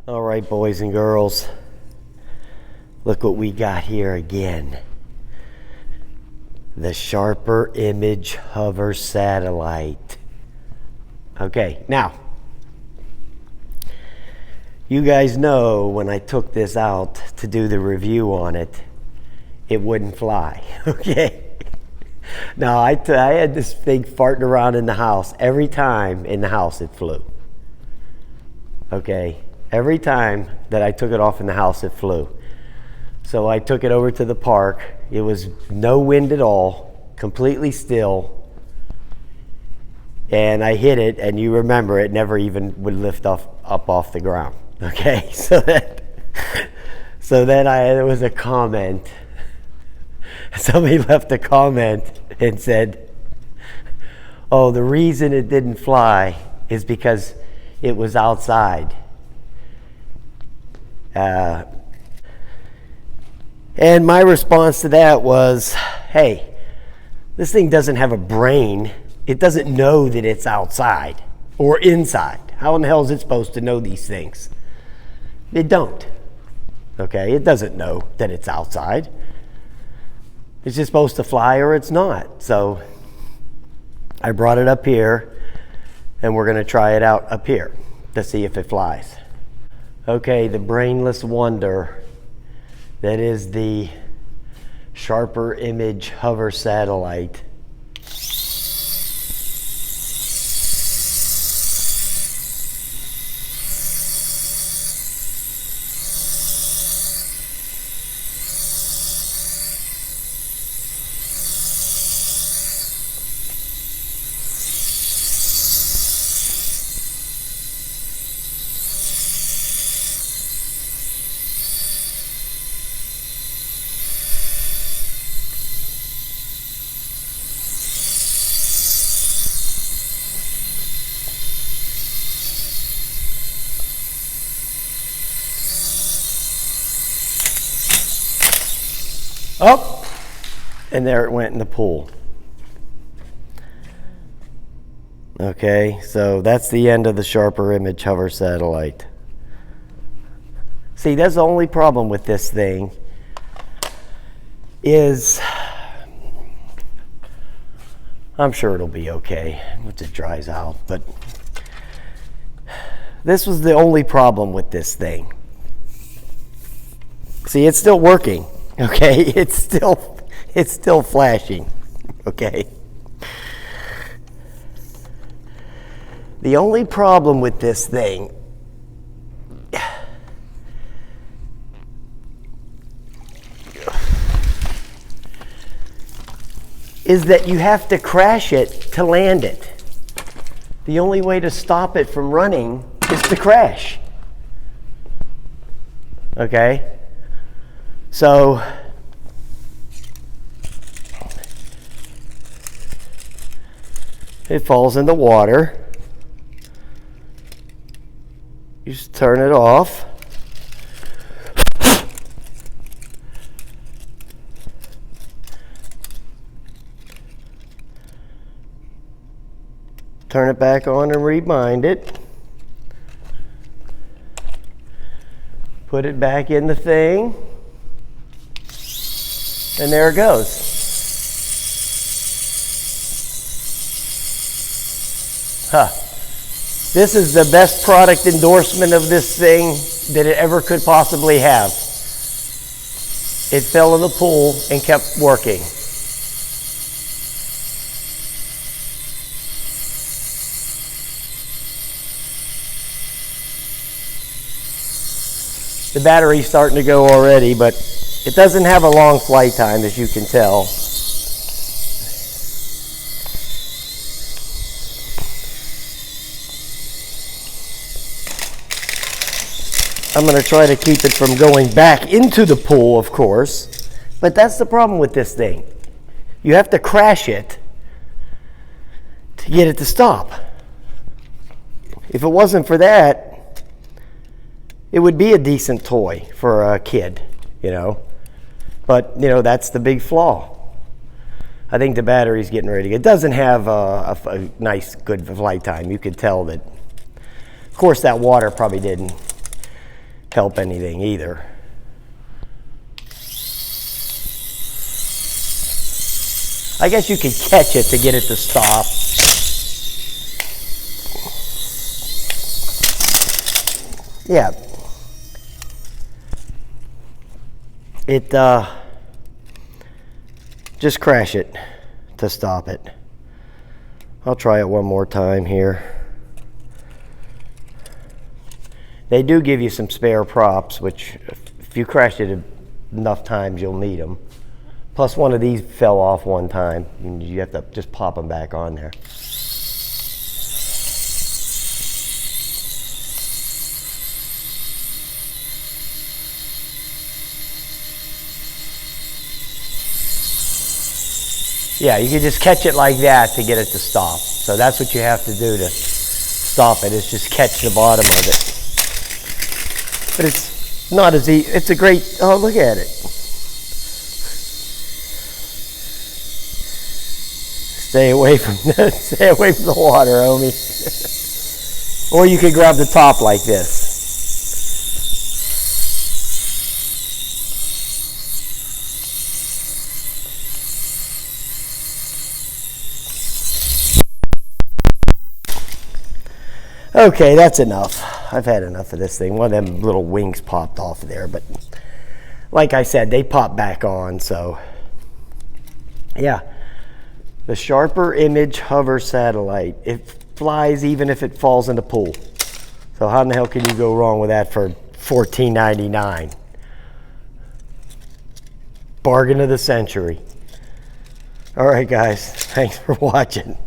All right, boys and girls, look what we got here again. The Sharper Image Hover Satellite. Okay, now, you guys know when I took this out to do the review on it, it wouldn't fly, okay? Now, I had this thing farting around in the house. Every time in the house it flew, okay? Every time that I took it off in the house, it flew. So I took it over to the park. It was no wind at all, completely still. And I hit it, and you remember it never even would lift up off the ground. Okay, so then there was a comment. Somebody left a comment and said, "Oh, the reason it didn't fly is because it was outside." And my response to that was, hey, this thing doesn't have a brain. It doesn't know that it's outside or inside. How in the hell is it supposed to know these things? It don't. Okay, it doesn't know that it's outside. It's just supposed to fly or it's not. So I brought it up here, and we're going to try it out up here to see if it flies. Okay, the brainless wonder that is the Sharper Image Hover Satellite. Oh, and there it went in the pool. Okay, so that's the end of the Sharper Image Hover Satellite. See, that's the only problem with this thing is, I'm sure it'll be okay once it dries out, but this was the only problem with this thing. See, it's still working. Okay, it's still flashing. Okay. The only problem with this thing is that you have to crash it to land it. The only way to stop it from running is to crash. Okay? So it falls in the water. You just turn it off. Turn it back on and rebind it. Put it back in the thing. And there it goes. Huh. This is the best product endorsement of this thing that it ever could possibly have. It fell in the pool and kept working. The battery's starting to go already, but it doesn't have a long flight time, as you can tell. I'm going to try to keep it from going back into the pool, of course. But that's the problem with this thing. You have to crash it to get it to stop. If it wasn't for that, it would be a decent toy for a kid, you know. But, you know, that's the big flaw. I think the battery's getting ready. It doesn't have a nice, good flight time. You could tell that. Of course, that water probably didn't help anything either. I guess you could catch it to get it to stop. Yeah. Just crash it to stop it. I'll try it one more time here. They do give you some spare props, which if you crash it enough times, you'll need them. Plus one of these fell off one time, and you have to just pop them back on there. Yeah, you can just catch it like that to get it to stop. So that's what you have to do to stop it, is just catch the bottom of it. But it's not as easy. It's a great, oh, look at it. Stay away from the water, homie. Or you could grab the top like this. Okay, that's enough. I've had enough of this thing. One of them little wings popped off there, but like I said, they pop back on, so yeah. The Sharper Image Hover Satellite. It flies even if it falls in the pool. So how in the hell can you go wrong with that for $14.99? Bargain of the century. All right, guys. Thanks for watching.